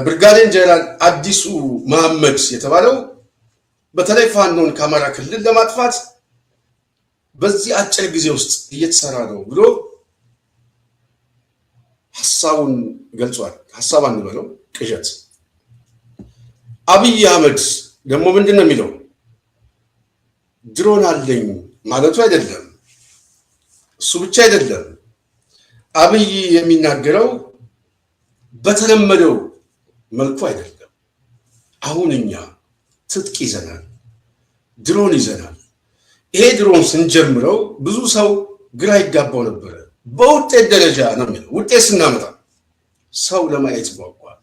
ብርጋዴር ጀነራል አዲሱ መሐመድ የተባለው በተለይ ፋኖን ከአማራ ክልል ለማጥፋት በዚህ አጭር ጊዜ ውስጥ እየተሰራ ነው ብሎ ሐሳቡን ገልጿል። ሐሳብ አንበለው ቅዠት። አብይ አህመድ ደግሞ ምንድነው የሚለው? ድሮን አለኝ ማለቱ አይደለም። እሱ ብቻ አይደለም። አብይ የሚናገረው በተለመደው መልኩ አይደለም። አሁን እኛ ትጥቅ ይዘናል፣ ድሮን ይዘናል። ይሄ ድሮን ስንጀምረው ብዙ ሰው ግራ ይጋባው ነበረ። በውጤት ደረጃ ነው የሚለው። ውጤት ስናመጣ ሰው ለማየት ጓጓል።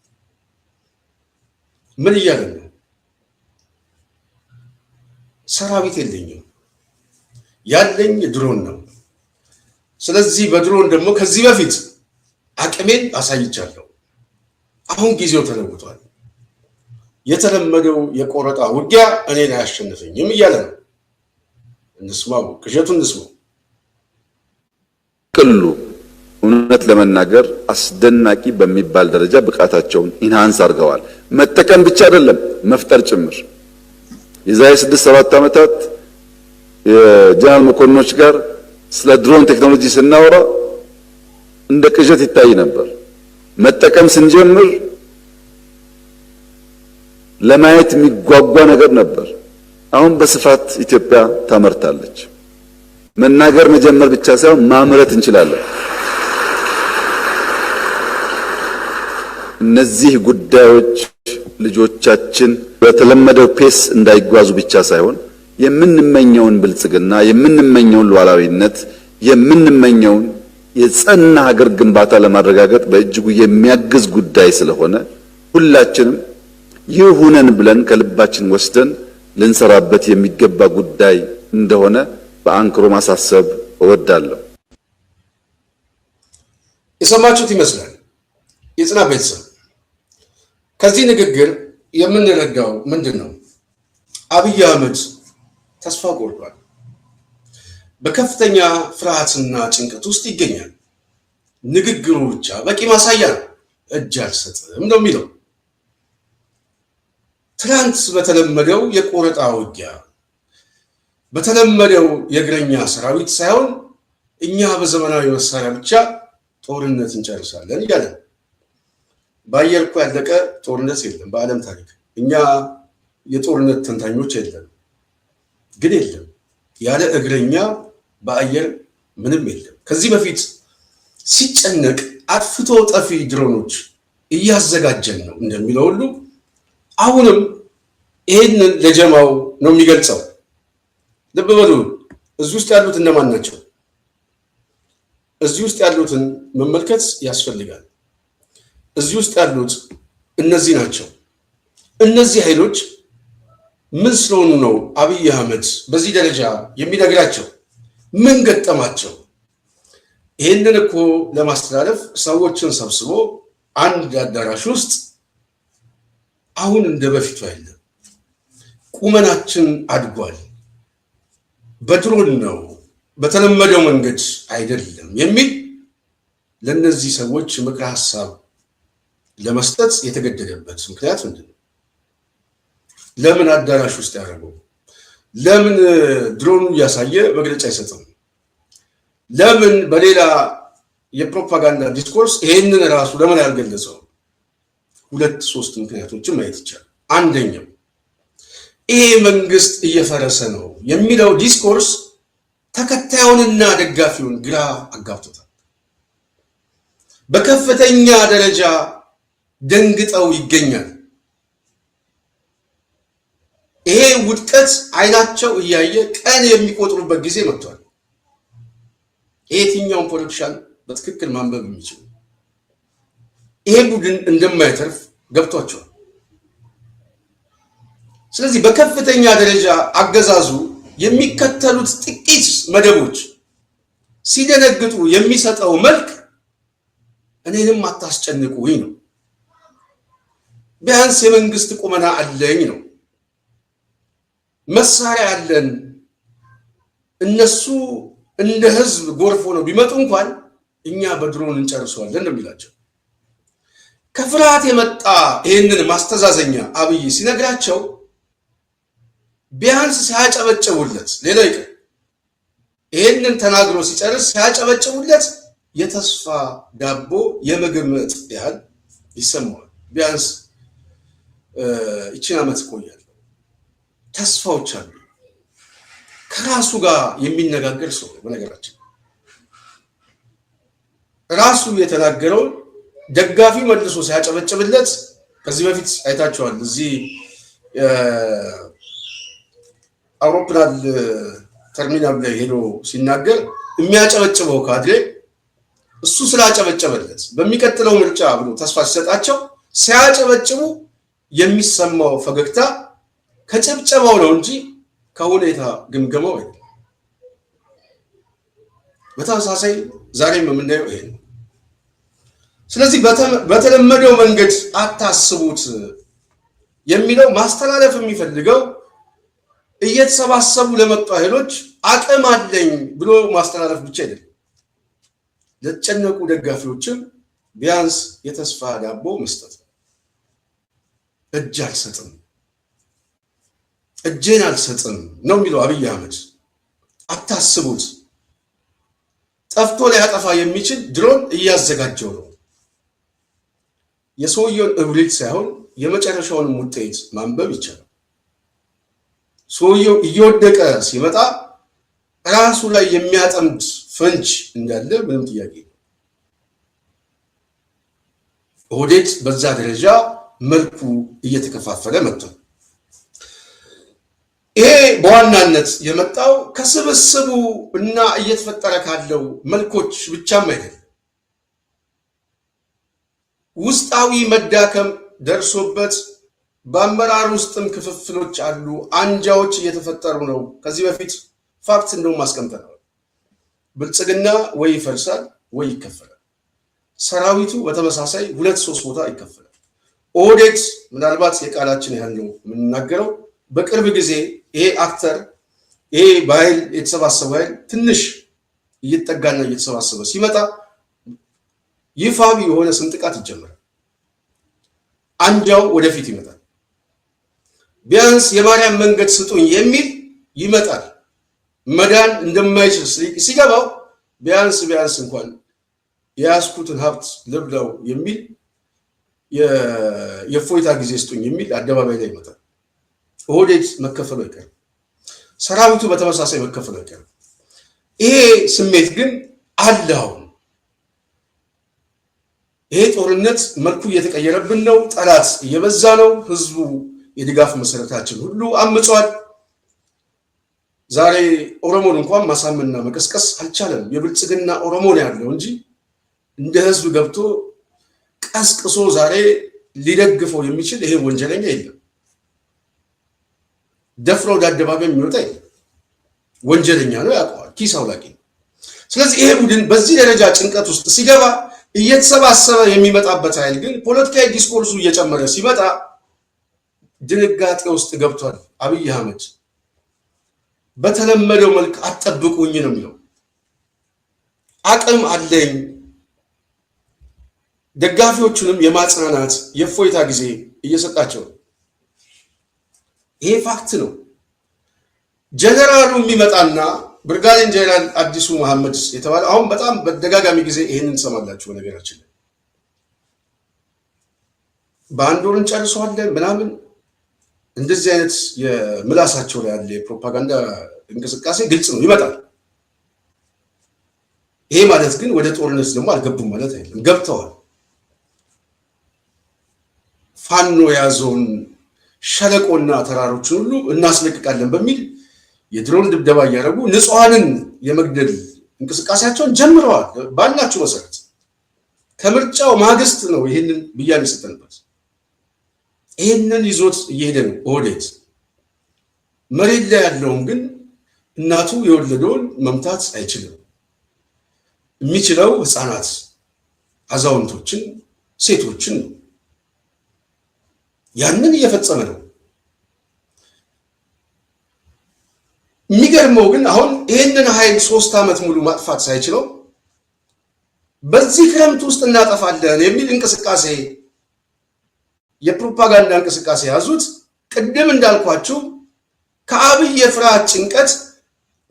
ምን እያለ ነው? ሰራዊት የለኝም፣ ያለኝ ድሮን ነው። ስለዚህ በድሮን ደግሞ ከዚህ በፊት አቅሜን አሳይቻለሁ። አሁን ጊዜው ተለውጧል። የተለመደው የቆረጣ ውጊያ እኔን አያሸንፈኝም እያለ ነው። እንስማው፣ ቅዠቱን እንስማው። ቅሉ እውነት ለመናገር አስደናቂ በሚባል ደረጃ ብቃታቸውን ኢንሃንስ አድርገዋል። መጠቀም ብቻ አይደለም መፍጠር ጭምር። የዛሬ 6-7 ዓመታት የጀነራል መኮንኖች ጋር ስለ ድሮን ቴክኖሎጂ ስናወራ እንደ ቅዠት ይታይ ነበር። መጠቀም ስንጀምር ለማየት የሚጓጓ ነገር ነበር። አሁን በስፋት ኢትዮጵያ ታመርታለች። መናገር መጀመር ብቻ ሳይሆን ማምረት እንችላለን። እነዚህ ጉዳዮች ልጆቻችን በተለመደው ፔስ እንዳይጓዙ ብቻ ሳይሆን የምንመኘውን ብልጽግና፣ የምንመኘውን ሉዓላዊነት፣ የምንመኘውን የጸና ሀገር ግንባታ ለማረጋገጥ በእጅጉ የሚያግዝ ጉዳይ ስለሆነ ሁላችንም ይሁነን ብለን ከልባችን ወስደን ልንሰራበት የሚገባ ጉዳይ እንደሆነ በአንክሮ ማሳሰብ እወዳለሁ። የሰማችሁት ይመስላል። የጽናት ቤተሰብ ከዚህ ንግግር የምንረዳው ምንድን ነው? አብይ አህመድ ተስፋ ቆርጧል። በከፍተኛ ፍርሃትና ጭንቀት ውስጥ ይገኛል። ንግግሩ ብቻ በቂ ማሳያ ነው። እጅ አልሰጥም ነው የሚለው። ትናንት በተለመደው የቆረጣ ውጊያ በተለመደው የእግረኛ ሰራዊት ሳይሆን እኛ በዘመናዊ መሳሪያ ብቻ ጦርነት እንጨርሳለን እያለ በአየር እኮ ያለቀ ጦርነት የለም በዓለም ታሪክ። እኛ የጦርነት ተንታኞች የለም፣ ግን የለም ያለ እግረኛ በአየር ምንም የለም። ከዚህ በፊት ሲጨነቅ አጥፍቶ ጠፊ ድሮኖች እያዘጋጀን ነው እንደሚለው ሁሉ አሁንም ይሄንን ለጀማው ነው የሚገልጸው። ልብ በሉ። እዚህ ውስጥ ያሉት እነማን ናቸው? እዚህ ውስጥ ያሉትን መመልከት ያስፈልጋል። እዚህ ውስጥ ያሉት እነዚህ ናቸው። እነዚህ ኃይሎች ምን ስለሆኑ ነው አብይ አህመድ በዚህ ደረጃ የሚነግራቸው? ምን ገጠማቸው? ይሄንን እኮ ለማስተላለፍ ሰዎችን ሰብስቦ አንድ አዳራሽ ውስጥ አሁን እንደ በፊቱ አይደለም፣ ቁመናችን አድጓል፣ በድሮን ነው በተለመደው መንገድ አይደለም የሚል ለነዚህ ሰዎች ምክረ ሐሳብ ለመስጠት የተገደደበት ምክንያት ምንድን ነው? ለምን አዳራሽ ውስጥ ያደረገው? ለምን ድሮኑ እያሳየ መግለጫ አይሰጥም? ለምን በሌላ የፕሮፓጋንዳ ዲስኮርስ ይሄንን ራሱ ለምን ያልገለጸው? 2-3 ምክንያቶችን ማየት ይቻላል። አንደኛው ይሄ መንግስት እየፈረሰ ነው የሚለው ዲስኮርስ ተከታዩንና ደጋፊውን ግራ አጋብቶታል። በከፍተኛ ደረጃ ደንግጠው ይገኛል። ይሄ ውድቀት አይናቸው እያየ ቀን የሚቆጥሩበት ጊዜ መጥቷል። የትኛውን ፖለቲሻን በትክክል ማንበብ የሚችሉ ይሄ ቡድን እንደማይተርፍ ገብቷቸዋል። ስለዚህ በከፍተኛ ደረጃ አገዛዙ የሚከተሉት ጥቂት መደቦች ሲደነግጡ የሚሰጠው መልክ እኔንም አታስጨንቁኝ ነው። ቢያንስ የመንግስት ቁመና አለኝ ነው። መሳሪያ አለን። እነሱ እንደ ህዝብ ጎርፎ ነው ቢመጡ እንኳን እኛ በድሮን እንጨርሰዋለን ነው የሚላቸው። ከፍርሃት የመጣ ይህንን ማስተዛዘኛ አብይ ሲነግራቸው ቢያንስ ሲያጨበጭቡለት፣ ሌላው ይቅር ይህንን ተናግሮ ሲጨርስ ሲያጨበጭቡለት የተስፋ ዳቦ የምግብ ምጥ ያህል ይሰማዋል። ቢያንስ ይችን ዓመት እቆያለሁ፣ ተስፋዎች አሉ። ከራሱ ጋር የሚነጋገር ሰው በነገራችን ራሱ የተናገረውን ደጋፊ መልሶ ሲያጨበጭብለት፣ ከዚህ በፊት አይታችኋል። እዚህ አውሮፕላን ተርሚናል ላይ ሄዶ ሲናገር የሚያጨበጭበው ካድሬ እሱ ስላጨበጨበለት በሚቀጥለው ምርጫ ብሎ ተስፋ ሲሰጣቸው ሲያጨበጭቡ የሚሰማው ፈገግታ ከጭብጨባው ነው እንጂ ከሁኔታ ግምገማው አይደለም። በተመሳሳይ ዛሬም የምናየው ይሄ ነው። ስለዚህ በተለመደው መንገድ አታስቡት የሚለው ማስተላለፍ የሚፈልገው እየተሰባሰቡ ለመጡ ኃይሎች አቅም አለኝ ብሎ ማስተላለፍ ብቻ አይደለም። ለተጨነቁ ደጋፊዎችም ቢያንስ የተስፋ ዳቦ መስጠት ነው። እጅ አልሰጥም፣ እጄን አልሰጥም ነው የሚለው አብይ አህመድ። አታስቡት፣ ጠፍቶ ሊያጠፋ የሚችል ድሮን እያዘጋጀው ነው። የሰውየውን እብሪት ሳይሆን የመጨረሻውንም ውጤት ማንበብ ይቻላል። ሰውየው እየወደቀ ሲመጣ ራሱ ላይ የሚያጠምድ ፈንጅ እንዳለ ምንም ጥያቄ ነው። ኦህዴድ በዛ ደረጃ መልኩ እየተከፋፈለ መጥቷል። ይሄ በዋናነት የመጣው ከስብስቡ እና እየተፈጠረ ካለው መልኮች ብቻም አይደለም። ውስጣዊ መዳከም ደርሶበት በአመራር ውስጥም ክፍፍሎች አሉ። አንጃዎች እየተፈጠሩ ነው። ከዚህ በፊት ፋክት እንደውም አስቀምጠናል። ብልጽግና ወይ ይፈርሳል ወይ ይከፈላል። ሰራዊቱ በተመሳሳይ 2-3 ቦታ ይከፈላል። ኦህዴድ ምናልባት የቃላችን ያህል ነው የምንናገረው። በቅርብ ጊዜ ይሄ አክተር ይሄ በኃይል የተሰባሰበ ኃይል ትንሽ እየተጠጋና እየተሰባሰበ ሲመጣ ይፋዊ የሆነ ስንጥቃት ይጀምራል። አንጃው ወደፊት ይመጣል። ቢያንስ የማርያም መንገድ ስጡኝ የሚል ይመጣል። መዳን እንደማይችል ሲገባው ቢያንስ እንኳን የያዝኩትን ሀብት ልብላው የሚል የፎይታ ጊዜ ስጡኝ የሚል አደባባይ ላይ ይመጣል። ኦህዴድ መከፈሉ አይቀርም። ሰራዊቱ በተመሳሳይ መከፈሉ አይቀርም። ይሄ ስሜት ግን አለ። አሁን ይሄ ጦርነት መልኩ እየተቀየረብን ነው። ጠላት እየበዛ ነው። ህዝቡ የድጋፍ መሰረታችን ሁሉ አምጿል። ዛሬ ኦሮሞን እንኳን ማሳመንና መቀስቀስ አልቻለም። የብልጽግና ኦሮሞ ነው ያለው እንጂ እንደ ህዝብ ገብቶ ቀስቅሶ ዛሬ ሊደግፈው የሚችል ይሄ ወንጀለኛ የለም። ደፍሮ ወደ አደባባይ የሚወጣ የለም። ወንጀለኛ ነው፣ ያውቀዋል፣ ኪስ አውላቂ ነው። ስለዚህ ይሄ ቡድን በዚህ ደረጃ ጭንቀት ውስጥ ሲገባ እየተሰባሰበ የሚመጣበት ኃይል ግን ፖለቲካዊ ዲስኮርሱ እየጨመረ ሲመጣ ድንጋጤ ውስጥ ገብቷል። አብይ አህመድ በተለመደው መልክ አጠብቁኝ ነው የሚለው። አቅም አለኝ፣ ደጋፊዎቹንም የማጽናናት የፎይታ ጊዜ እየሰጣቸው ነው። ይሄ ፋክት ነው። ጀነራሉ የሚመጣና ብርጋዴር ጀነራል አዲሱ መሐመድ የተባለ አሁን በጣም በተደጋጋሚ ጊዜ ይሄንን እንሰማላችሁ። ነገራችን ላይ በአንድ ወር እንጨርሰዋለን ምናምን እንደዚህ አይነት የምላሳቸው ላይ ያለ የፕሮፓጋንዳ እንቅስቃሴ ግልጽ ነው፣ ይመጣል። ይሄ ማለት ግን ወደ ጦርነት ደግሞ አልገቡም ማለት አይደለም፣ ገብተዋል። ፋኖ የያዘውን ሸለቆና ተራሮችን ሁሉ እናስለቅቃለን በሚል የድሮን ድብደባ እያደረጉ ንጹሐንን የመግደል እንቅስቃሴያቸውን ጀምረዋል። ባላችሁ መሰረት ከምርጫው ማግስት ነው ይህንን ብያኔ የሰጠንበት። ይህንን ይዞት እየሄደ ነው ኦህዴድ። መሬት ላይ ያለውን ግን እናቱ የወለደውን መምታት አይችልም። የሚችለው ህፃናት፣ አዛውንቶችን፣ ሴቶችን ነው። ያንን እየፈጸመ ነው። የሚገርመው ግን አሁን ይህንን ኃይል 3 ዓመት ሙሉ ማጥፋት ሳይችለው በዚህ ክረምት ውስጥ እናጠፋለን የሚል እንቅስቃሴ የፕሮፓጋንዳ እንቅስቃሴ ያዙት። ቅድም እንዳልኳችሁ ከአብይ የፍርሃት ጭንቀት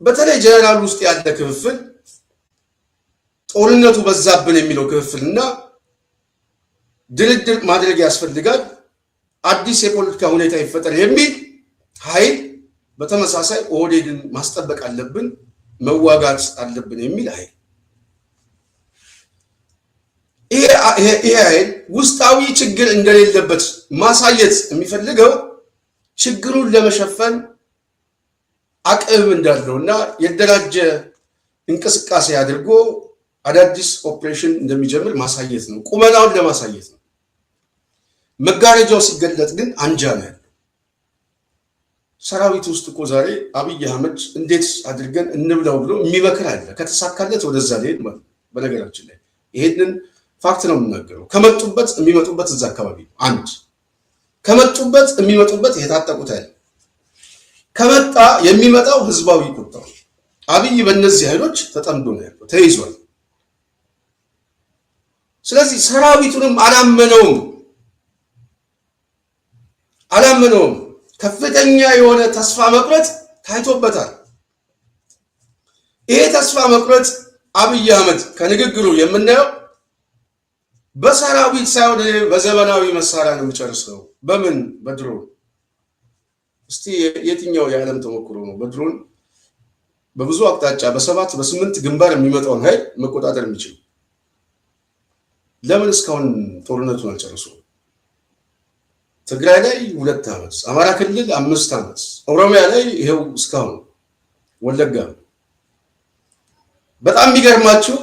በተለይ ጀነራል ውስጥ ያለ ክፍፍል ጦርነቱ በዛብን የሚለው ክፍፍልና ድርድር ማድረግ ያስፈልጋል፣ አዲስ የፖለቲካ ሁኔታ ይፈጠር የሚል ኃይል በተመሳሳይ ኦህዴድን ማስጠበቅ አለብን፣ መዋጋት አለብን የሚል ኃይል ይሄ ኃይል ውስጣዊ ችግር እንደሌለበት ማሳየት የሚፈልገው ችግሩን ለመሸፈን አቅም እንዳለውና የደራጀ እንቅስቃሴ አድርጎ አዳዲስ ኦፕሬሽን እንደሚጀምር ማሳየት ነው። ቁመናውን ለማሳየት ነው። መጋረጃው ሲገለጥ ግን አንጃ ነው ያለው። ሰራዊት ውስጥ እኮ ዛሬ አብይ አህመድ እንዴት አድርገን እንብላው ብሎ የሚመክር አለ። ከተሳካለት ወደዛ ሊሄድ ማለት። በነገራችን ላይ ይሄንን ፋክት ነው የምናገረው። ከመጡበት የሚመጡበት እዛ አካባቢ ነው። አንድ ከመጡበት የሚመጡበት የታጠቁት ያለ ከመጣ የሚመጣው ህዝባዊ ቁጣው። አብይ በእነዚህ ኃይሎች ተጠምዶ ነው ያለው፣ ተይዟል። ስለዚህ ሰራዊቱንም አላመነውም። ከፍተኛ የሆነ ተስፋ መቁረጥ ታይቶበታል። ይሄ ተስፋ መቁረጥ አብይ አህመድ ከንግግሩ የምናየው በሰራዊት ሳይሆን በዘመናዊ መሳሪያ ነው የሚጨርሰው። በምን? በድሮን። እስቲ የትኛው የዓለም ተሞክሮ ነው በድሮን በብዙ አቅጣጫ በ7 በ8 ግንባር የሚመጣውን ኃይል መቆጣጠር የሚችል? ለምን እስካሁን ጦርነቱን አልጨረሱም? ትግራይ ላይ 2 ዓመት፣ አማራ ክልል 5 ዓመት፣ ኦሮሚያ ላይ ይሄው እስካሁን ወለጋ። በጣም የሚገርማችሁ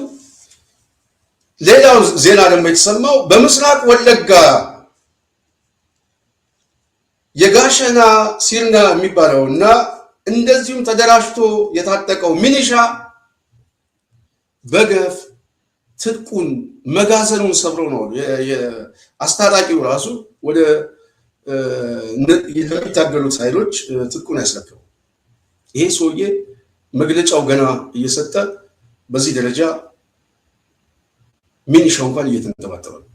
ሌላው ዜና ደግሞ የተሰማው በምስራቅ ወለጋ የጋሸና ሲርና የሚባለው እና እንደዚሁም ተደራጅቶ የታጠቀው ሚኒሻ በገፍ ትጥቁን መጋዘኑን ሰብሮ ነው አስታጣቂው ራሱ ወደ የሚታገሉት ኃይሎች ትጥቁን ያስረከበው። ይሄ ሰውዬ መግለጫው ገና እየሰጠ በዚህ ደረጃ ሚኒሻው እንኳን እየተንጠባጠበ ነው።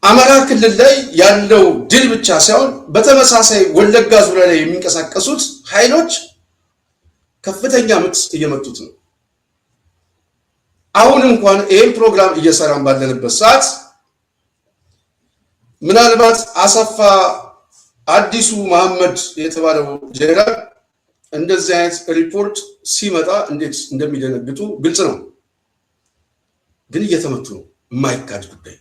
አማራ ክልል ላይ ያለው ድል ብቻ ሳይሆን በተመሳሳይ ወለጋ ዙሪያ ላይ የሚንቀሳቀሱት ኃይሎች ከፍተኛ ምት እየመቱት ነው። አሁን እንኳን ይህን ፕሮግራም እየሰራን ባለንበት ሰዓት ምናልባት አሰፋ አዲሱ መሐመድ የተባለው ጄኔራል እንደዚህ አይነት ሪፖርት ሲመጣ እንዴት እንደሚደነግጡ ግልጽ ነው። ግን እየተመቱ ነው። የማይካድ ጉዳይ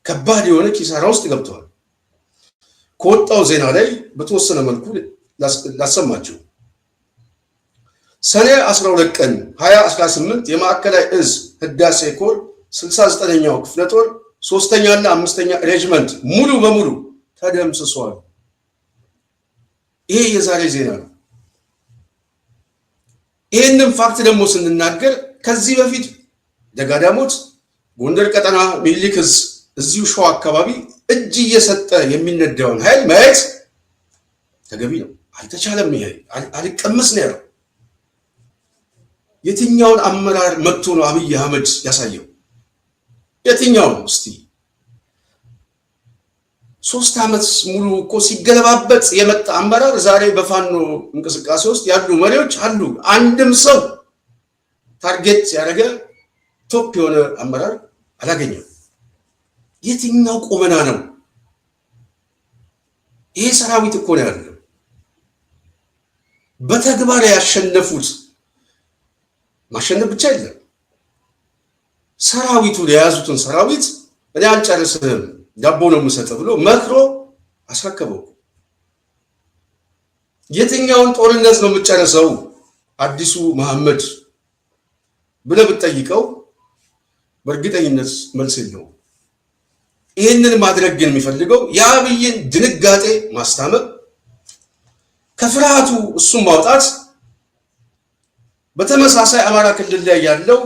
ከባድ የሆነ ኪሳራ ውስጥ ገብተዋል። ከወጣው ዜና ላይ በተወሰነ መልኩ ላሰማችሁ። ሰኔ 12 ቀን 2018 የማዕከላዊ እዝ ህዳሴ ኮር 69ኛው ክፍለ ጦር 3ኛና 5ኛ ሬጅመንት ሙሉ በሙሉ ተደምስሷል። ይሄ የዛሬ ዜና ነው። ይህንን ፋክት ደግሞ ስንናገር ከዚህ በፊት ደጋዳሞት ጎንደር ቀጠና ሚኒሊክ እዝ እዚሁ ሸዋ አካባቢ እጅ እየሰጠ የሚነዳውን ኃይል ማየት ተገቢ ነው። አልተቻለም። ይሄ አልቀመስ ነው ያለው። የትኛውን አመራር መጥቶ ነው አብይ አህመድ ያሳየው? የትኛውን? እስቲ 3 ዓመት ሙሉ እኮ ሲገለባበጥ የመጣ አመራር ዛሬ በፋኖ እንቅስቃሴ ውስጥ ያሉ መሪዎች አሉ። አንድም ሰው ታርጌት ያደረገ ቶፕ የሆነ አመራር አላገኘም። የትኛው ቁመና ነው? ይሄ ሰራዊት እኮ ነው ያለው። በተግባር ያሸነፉት ማሸነፍ ብቻ አይደለም። ሰራዊቱን የያዙትን ሰራዊት እኔ አልጨርስህም ዳቦ ነው የምሰጠው ብሎ መክሮ አስረከበው። የትኛውን ጦርነት ነው የምጨርሰው አዲሱ መሐመድ ብለህ ብትጠይቀው በእርግጠኝነት መልስ የለውም። ይህንን ማድረግ ግን የሚፈልገው የአብይን ድንጋጤ ማስታመም፣ ከፍርሃቱ እሱን ማውጣት። በተመሳሳይ አማራ ክልል ላይ ያለው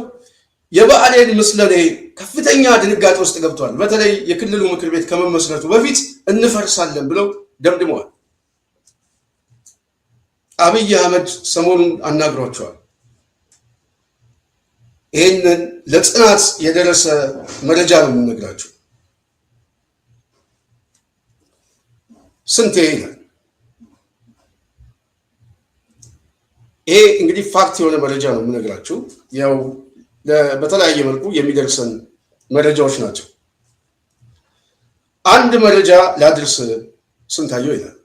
የብአዴን ምስለኔ ከፍተኛ ድንጋጤ ውስጥ ገብቷል። በተለይ የክልሉ ምክር ቤት ከመመስረቱ በፊት እንፈርሳለን ብለው ደምድመዋል። አብይ አህመድ ሰሞኑን አናግሯቸዋል። ይህንን ለጥናት የደረሰ መረጃ ነው የምነግራቸው። ስንቴ ይላል። ይሄ እንግዲህ ፋክት የሆነ መረጃ ነው የምነግራችሁ። ያው በተለያየ መልኩ የሚደርሰን መረጃዎች ናቸው። አንድ መረጃ ላድርስ ስንታየው ይላል።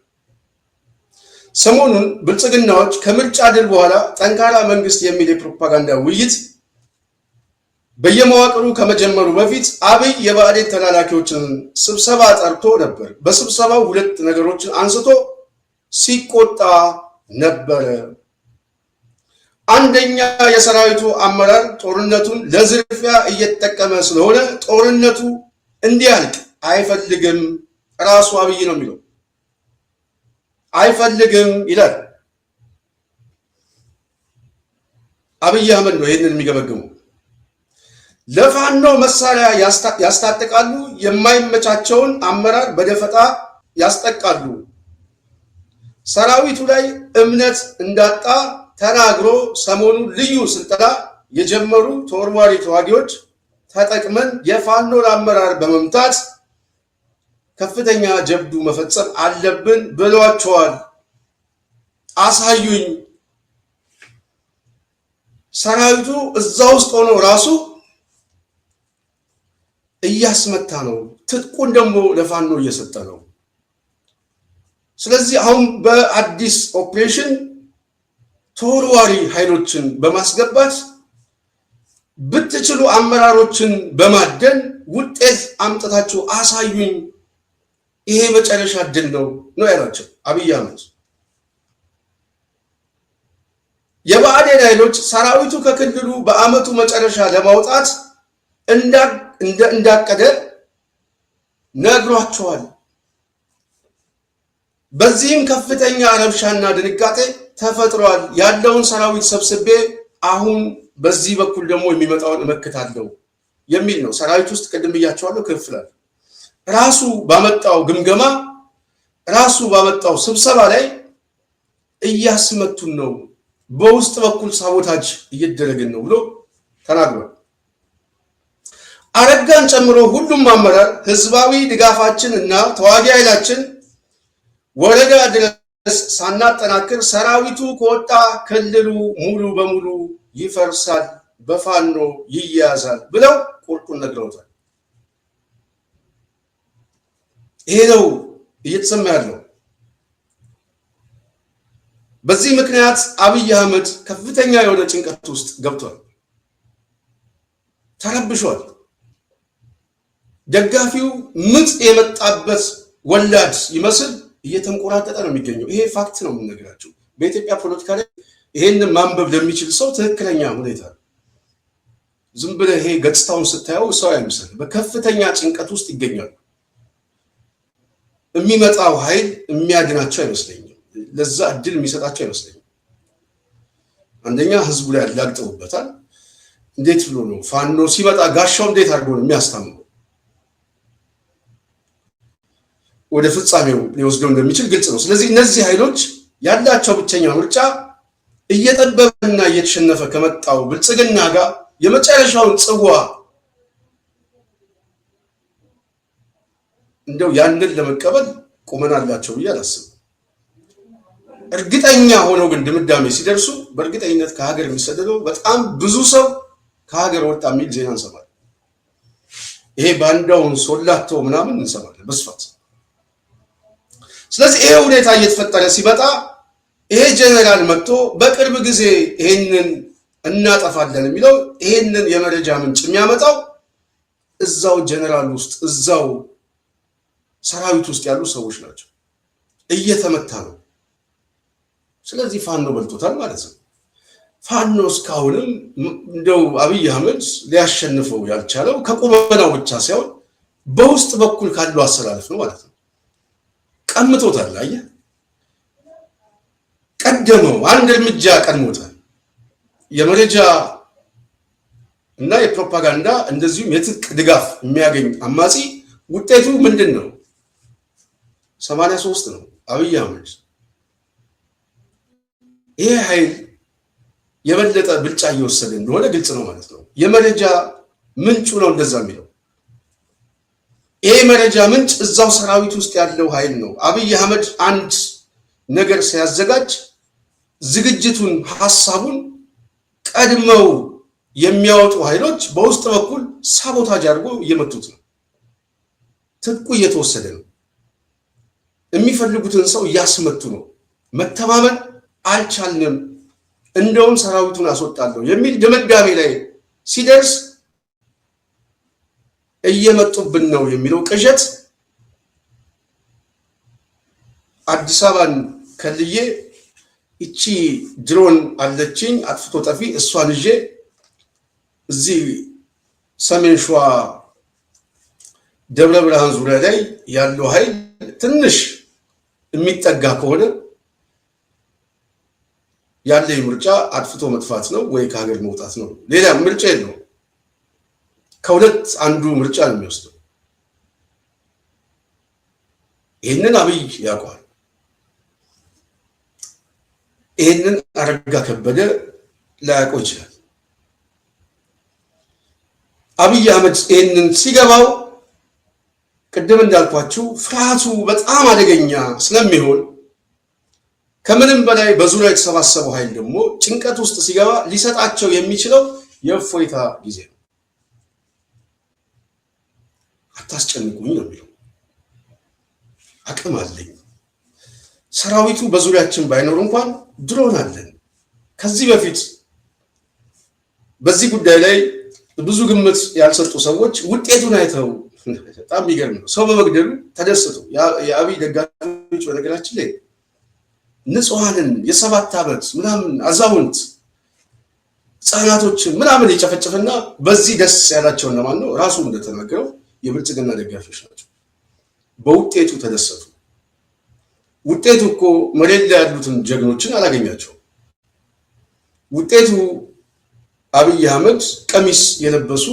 ሰሞኑን ብልጽግናዎች ከምርጫ ድል በኋላ ጠንካራ መንግስት የሚል የፕሮፓጋንዳ ውይይት በየመዋቅሩ ከመጀመሩ በፊት አብይ የብአዴን ተላላኪዎችን ስብሰባ ጠርቶ ነበር። በስብሰባው ሁለት ነገሮችን አንስቶ ሲቆጣ ነበረ። አንደኛ የሰራዊቱ አመራር ጦርነቱን ለዝርፊያ እየተጠቀመ ስለሆነ ጦርነቱ እንዲያልቅ አይፈልግም። ራሱ አብይ ነው የሚለው አይፈልግም ይላል። አብይ አህመድ ነው ይህንን የሚገመግሙ። ለፋኖ መሳሪያ ያስታጥቃሉ፣ የማይመቻቸውን አመራር በደፈጣ ያስጠቃሉ። ሰራዊቱ ላይ እምነት እንዳጣ ተናግሮ ሰሞኑን ልዩ ስልጠና የጀመሩ ተወርዋሪ ተዋጊዎች ተጠቅመን የፋኖን አመራር በመምታት ከፍተኛ ጀብዱ መፈጸም አለብን ብሏቸዋል። አሳዩኝ። ሰራዊቱ እዛ ውስጥ ሆኖ ራሱ እያስመታ ነው፣ ትጥቁን ደግሞ ለፋኖ እየሰጠ ነው። ስለዚህ አሁን በአዲስ ኦፕሬሽን ተወርዋሪ ኃይሎችን በማስገባት ብትችሉ አመራሮችን በማደን ውጤት አምጥታችሁ አሳዩኝ፣ ይሄ መጨረሻ ድል ነው ያላቸው አብይ አህመድ። የብአዴን ኃይሎች ሰራዊቱ ከክልሉ በአመቱ መጨረሻ ለማውጣት እንዳቀደ ነግሯቸዋል። በዚህም ከፍተኛ ረብሻና ድንጋጤ ተፈጥሯል። ያለውን ሰራዊት ሰብስቤ አሁን በዚህ በኩል ደግሞ የሚመጣውን እመክታለሁ የሚል ነው። ሰራዊት ውስጥ ቅድም ብያቸዋለሁ ክፍላል ራሱ ባመጣው ግምገማ ራሱ ባመጣው ስብሰባ ላይ እያስመቱን ነው፣ በውስጥ በኩል ሳቦታጅ እየደረግን ነው ብሎ ተናግሯል። አረጋን ጨምሮ ሁሉም አመራር ህዝባዊ ድጋፋችን እና ተዋጊ ኃይላችን ወረዳ ድረስ ሳናጠናክር ሰራዊቱ ከወጣ ክልሉ ሙሉ በሙሉ ይፈርሳል፣ በፋኖ ይያዛል ብለው ቁርጡን ነግረውታል። ይሄ ነው እየተሰማ ያለው። በዚህ ምክንያት አብይ አህመድ ከፍተኛ የሆነ ጭንቀት ውስጥ ገብቷል፣ ተረብሿል። ደጋፊው ምጥ የመጣበት ወላድ ይመስል እየተንቆራጠጠ ነው የሚገኘው። ይሄ ፋክት ነው የምንነግራቸው። በኢትዮጵያ ፖለቲካ ላይ ይሄንን ማንበብ ለሚችል ሰው ትክክለኛ ሁኔታ ነው። ዝም ብለህ ይሄ ገጽታውን ስታየው ሰው አይመስልም። በከፍተኛ ጭንቀት ውስጥ ይገኛሉ። የሚመጣው ኃይል የሚያድናቸው አይመስለኝም። ለዛ እድል የሚሰጣቸው አይመስለኝም። አንደኛ ህዝቡ ላይ ያላግጠውበታል። እንዴት ብሎ ነው ፋኖ ሲመጣ ጋሻው እንዴት አድርጎ ነው የሚያስታምነው? ወደ ፍጻሜው ሊወስደው እንደሚችል ግልጽ ነው። ስለዚህ እነዚህ ኃይሎች ያላቸው ብቸኛ ምርጫ እየጠበበና እየተሸነፈ ከመጣው ብልጽግና ጋር የመጨረሻውን ጽዋ እንደው ያንን ለመቀበል ቁመና አላቸው ብዬ አላስብም። እርግጠኛ ሆነው ግን ድምዳሜ ሲደርሱ በእርግጠኝነት ከሀገር የሚሰደደው በጣም ብዙ ሰው ከሀገር ወጣ የሚል ዜና እንሰማለን። ይሄ ባንዳውን ሶላቶ ምናምን እንሰማለን በስፋት። ስለዚህ ይሄ ሁኔታ እየተፈጠረ ሲመጣ ይሄ ጀነራል መጥቶ በቅርብ ጊዜ ይሄንን እናጠፋለን የሚለው ይሄንን የመረጃ ምንጭ የሚያመጣው እዛው ጀነራል ውስጥ እዛው ሰራዊት ውስጥ ያሉ ሰዎች ናቸው። እየተመታ ነው። ስለዚህ ፋኖ በልቶታል ማለት ነው። ፋኖ እስካሁንም እንደው አብይ አህመድ ሊያሸንፈው ያልቻለው ከቁመናው ብቻ ሳይሆን በውስጥ በኩል ካለው አሰላለፍ ነው ማለት ነው። ቀምቶታል። አየህ፣ ቀደመው፣ አንድ እርምጃ ቀድሞታል። የመረጃ እና የፕሮፓጋንዳ እንደዚሁም የትጥቅ ድጋፍ የሚያገኝ አማጺ ውጤቱ ምንድን ነው? 83 ነው። አብይ አህመድ ይሄ ኃይል የበለጠ ብልጫ እየወሰደ እንደሆነ ግልጽ ነው ማለት ነው። የመረጃ ምንጩ ነው እንደዛ የሚለው። ይሄ መረጃ ምንጭ እዛው ሰራዊት ውስጥ ያለው ኃይል ነው። አብይ አህመድ አንድ ነገር ሲያዘጋጅ ዝግጅቱን ሐሳቡን ቀድመው የሚያወጡ ኃይሎች በውስጥ በኩል ሳቦታጅ አድርጎ እየመቱት ነው። ትጥቁ እየተወሰደ ነው። የሚፈልጉትን ሰው እያስመቱ ነው። መተማመን አልቻልንም፣ እንደውም ሰራዊቱን አስወጣለሁ የሚል ድምዳሜ ላይ ሲደርስ እየመጡብን ነው የሚለው ቅዠት አዲስ አበባን ከልዬ እቺ ድሮን አለችኝ አጥፍቶ ጠፊ እሷን ይዤ እዚህ ሰሜን ሸዋ ደብረ ብርሃን ዙሪያ ላይ ያለው ኃይል ትንሽ የሚጠጋ ከሆነ ያለ ምርጫ አጥፍቶ መጥፋት ነው ወይ ከሀገር መውጣት ነው። ሌላ ምርጫ የለውም። ከሁለት አንዱ ምርጫ ነው የሚወስደው። ይህንን አብይ ያውቀዋል። ይህንን አረጋ ከበደ ላያውቀው ይችላል። አብይ አህመድ ይህንን ሲገባው ቅድም እንዳልኳችሁ ፍርሃቱ በጣም አደገኛ ስለሚሆን ከምንም በላይ በዙሪያ የተሰባሰበው ኃይል ደግሞ ጭንቀት ውስጥ ሲገባ ሊሰጣቸው የሚችለው የእፎይታ ጊዜ ነው። አታስጨንቁኝ ነው የሚለው። አቅም አለኝ፣ ሰራዊቱ በዙሪያችን ባይኖር እንኳን ድሮን አለን። ከዚህ በፊት በዚህ ጉዳይ ላይ ብዙ ግምት ያልሰጡ ሰዎች ውጤቱን አይተው በጣም የሚገርም ነው፣ ሰው በመግደሉ ተደሰቱ። የአብይ ደጋፊዎች በነገራችን ላይ ንጹሐንን የ7 ዓመት ምናምን አዛውንት ህፃናቶችን ምናምን የጨፈጨፈና በዚህ ደስ ያላቸው እነማን ነው? ራሱ እንደተናገረው የብልጽግና ደጋፊዎች ናቸው። በውጤቱ ተደሰቱ። ውጤቱ እኮ መሬት ላይ ያሉትን ጀግኖችን አላገኛቸው። ውጤቱ አብይ አህመድ ቀሚስ የለበሱ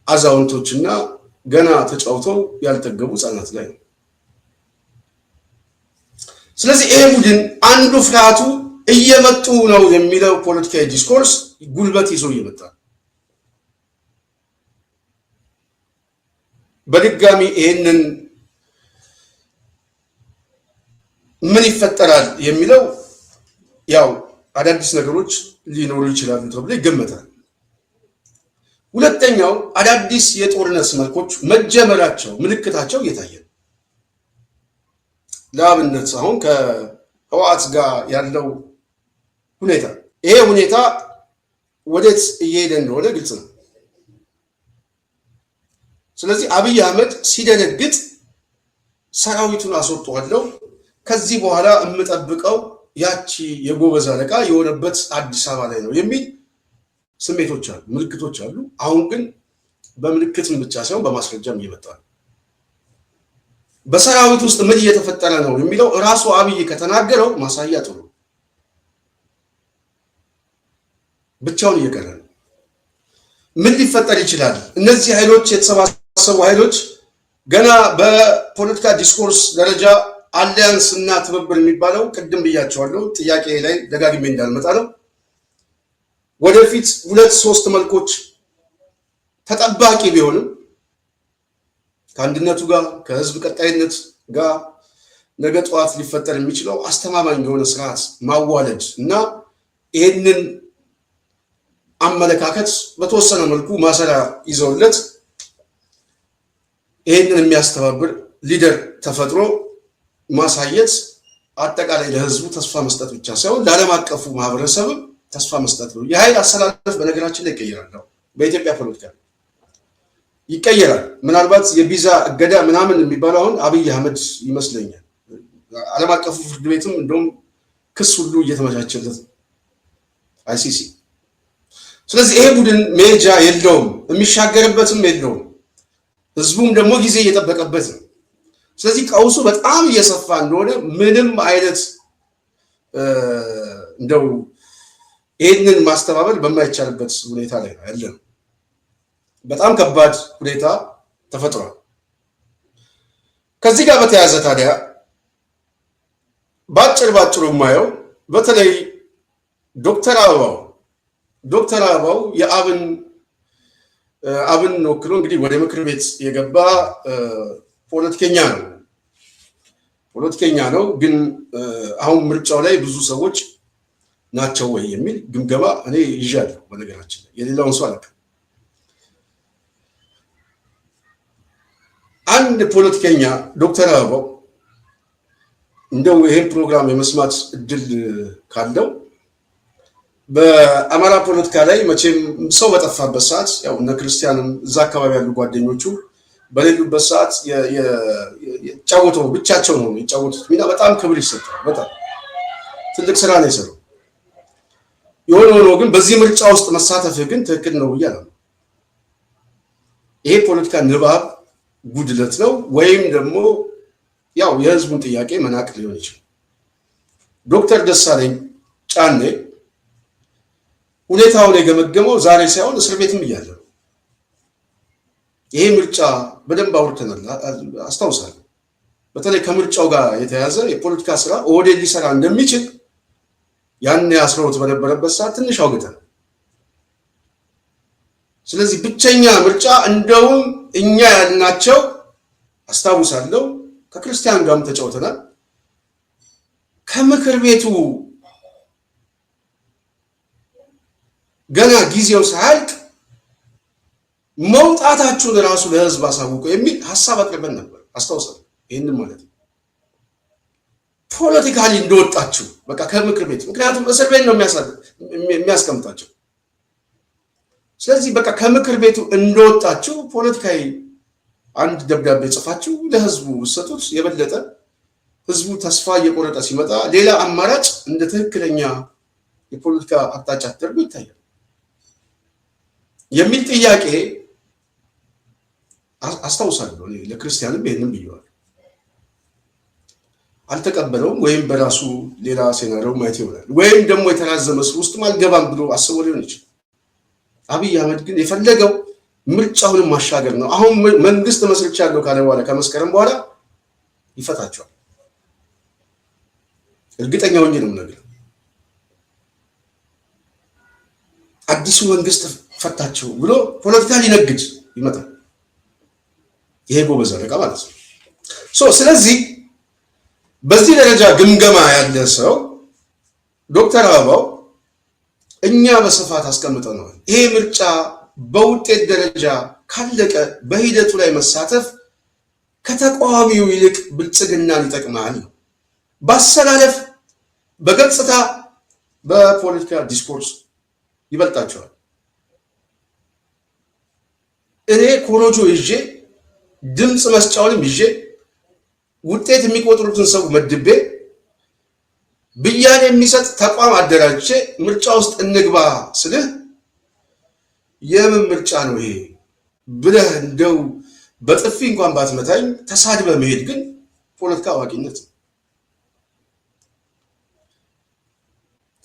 አዛውንቶችና ገና ተጫውተው ያልጠገቡ ህፃናት ላይ ነው። ስለዚህ ይሄ ቡድን አንዱ ፍርሃቱ እየመጡ ነው የሚለው ፖለቲካዊ ዲስኮርስ ጉልበት ይዞ እየመጣ በድጋሚ ይሄንን ምን ይፈጠራል የሚለው ያው አዳዲስ ነገሮች ሊኖሩ ይችላሉ ተብሎ ይገመታል። ሁለተኛው አዳዲስ የጦርነት መልኮች መጀመራቸው ምልክታቸው እየታየ ነው። ለአብነት አሁን ከህወሓት ጋር ያለው ሁኔታ ይሄ ሁኔታ ወዴት እየሄደ እንደሆነ ግልጽ ነው። ስለዚህ አብይ አህመድ ሲደነግጥ ሰራዊቱን አስወጣዋለሁ፣ ከዚህ በኋላ የምጠብቀው ያቺ የጎበዝ አለቃ የሆነበት አዲስ አበባ ላይ ነው የሚል ስሜቶች አሉ፣ ምልክቶች አሉ። አሁን ግን በምልክትም ብቻ ሳይሆን በማስረጃም እየመጣ ነው። በሰራዊት ውስጥ ምን እየተፈጠረ ነው የሚለው ራሱ አብይ ከተናገረው ማሳያ ጥሩ ብቻውን እየቀረ ነው። ምን ሊፈጠር ይችላል? እነዚህ ኃይሎች የተሰባሰቡ ኃይሎች ገና በፖለቲካ ዲስኮርስ ደረጃ አሊያንስ እና ትብብር የሚባለው ቅድም ብያቸዋለሁ፣ ጥያቄ ላይ ደጋግሜ እንዳልመጣ ነው። ወደፊት 2-3 መልኮች ተጠባቂ ቢሆንም ከአንድነቱ ጋር ከህዝብ ቀጣይነት ጋር ነገ ጠዋት ሊፈጠር የሚችለው አስተማማኝ የሆነ ስርዓት ማዋለድ እና ይህንን አመለካከት በተወሰነ መልኩ ማሰሪያ ይዘውለት ይህንን የሚያስተባብር ሊደር ተፈጥሮ ማሳየት አጠቃላይ ለህዝቡ ተስፋ መስጠት ብቻ ሳይሆን ለዓለም አቀፉ ማህበረሰብ ተስፋ መስጠት ነው። የኃይል አሰላለፍ በነገራችን ላይ ይቀየራል። በኢትዮጵያ ፖለቲካ ይቀየራል። ምናልባት የቪዛ እገዳ ምናምን የሚባለው አሁን አብይ አህመድ ይመስለኛል። ዓለም አቀፉ ፍርድ ቤትም እንደውም ክስ ሁሉ እየተመቻቸለት አይሲሲ። ስለዚህ ይሄ ቡድን ሜጃ የለውም፣ የሚሻገርበትም የለውም። ህዝቡም ደግሞ ጊዜ እየጠበቀበት ነው። ስለዚህ ቀውሱ በጣም እየሰፋ እንደሆነ ምንም አይነት እንደው ይህንን ማስተባበል በማይቻልበት ሁኔታ ላይ ያለ ነው። በጣም ከባድ ሁኔታ ተፈጥሯል። ከዚህ ጋር በተያያዘ ታዲያ ባጭሩ የማየው በተለይ ዶክተር አበባው የአብን አብን ወክሎ እንግዲህ ወደ ምክር ቤት የገባ ፖለቲከኛ ነው። ግን አሁን ምርጫው ላይ ብዙ ሰዎች ናቸው ወይ የሚል ግምገማ እኔ ይዣለሁ። በነገራችን ላይ የሌላውን ሰው አላውቅም። አንድ ፖለቲከኛ ዶክተር አበባው እንደው ይሄን ፕሮግራም የመስማት እድል ካለው በአማራ ፖለቲካ ላይ መቼም ሰው በጠፋበት ሰዓት ያው እነ ክርስቲያንም እዛ አካባቢ ያሉ ጓደኞቹ በሌሉበት ሰዓት የጫወተው ብቻቸው ነው የጫወቱት ሚና በጣም ክብር ይሰጣል። በጣም ትልቅ ስራ ነው የሰራው። የሆነ ሆኖ ግን በዚህ ምርጫ ውስጥ መሳተፍ ግን ትክክል ነው ብያለሁ። ይሄ ፖለቲካ ንባብ ጉድለት ነው ወይም ደግሞ ያው የህዝቡን ጥያቄ መናቅ ሊሆን ይችላል። ዶክተር ደሳለኝ ጫኔ ሁኔታውን የገመገመው ዛሬ ሳይሆን እስር ቤትም እያለ ነው። ይሄ ምርጫ በደንብ አውርተናል፣ አስታውሳለሁ። በተለይ ከምርጫው ጋር የተያዘ የፖለቲካ ስራ ኦህዴድ ሊሰራ እንደሚችል ያን አስረውት በነበረበት ሰዓት ትንሽ አውግተናል። ስለዚህ ብቸኛ ምርጫ እንደውም እኛ ያልናቸው አስታውሳለሁ። ከክርስቲያን ጋርም ተጫውተናል። ከምክር ቤቱ ገና ጊዜው ሳያልቅ መውጣታችሁን ራሱ ለህዝብ አሳውቁ የሚል ሐሳብ አቅርበን ነበር። አስታውሳለሁ። ይሄንን ማለት ነው ፖለቲካሊ እንደወጣችሁ በቃ ከምክር ቤት፣ ምክንያቱም እስር ቤት ነው የሚያስቀምጣቸው። ስለዚህ በቃ ከምክር ቤቱ እንደወጣችሁ ፖለቲካዊ አንድ ደብዳቤ ጽፋችሁ ለህዝቡ ሰጡት። የበለጠ ህዝቡ ተስፋ እየቆረጠ ሲመጣ ሌላ አማራጭ እንደ ትክክለኛ የፖለቲካ አቅጣጫ ተደርጎ ይታያል የሚል ጥያቄ አስታውሳለሁ። ለክርስቲያንም ይሄንን ብየዋል። አልተቀበለውም። ወይም በራሱ ሌላ ሴናሪዮ ማየት ይሆናል፣ ወይም ደግሞ የተራዘመ ውስጥ አልገባም ብሎ አስቦ ሊሆን ይችላል። አብይ አህመድ ግን የፈለገው ምርጫውንም ማሻገር ነው። አሁን መንግስት መስርቻለሁ ካለ በኋላ ከመስከረም በኋላ ይፈታቸዋል። እርግጠኛ ሆኜ ነው የምነግርህ። አዲሱ መንግስት ፈታቸው ብሎ ፖለቲካ ሊነግድ ይመጣል። ይሄ ጎበዝ አለቃ ማለት ነው። ስለዚህ በዚህ ደረጃ ግምገማ ያለ ሰው ዶክተር አበባው እኛ በስፋት አስቀምጠነዋል። ይሄ ምርጫ በውጤት ደረጃ ካለቀ በሂደቱ ላይ መሳተፍ ከተቃዋሚው ይልቅ ብልጽግናን ይጠቅማል ነው። በአሰላለፍ፣ በገጽታ፣ በፖለቲካ ዲስኮርስ ይበልጣቸዋል። እኔ ኮሮጆ ይዤ ድምፅ መስጫውንም ይዤ ውጤት የሚቆጥሩትን ሰው መድቤ ብያኔ የሚሰጥ ተቋም አደራጅቼ ምርጫ ውስጥ እንግባ ስልህ የምን ምርጫ ነው ይሄ ብለህ እንደው በጥፊ እንኳን ባትመታኝ ተሳድበ መሄድ ግን ፖለቲካ አዋቂነት ነው።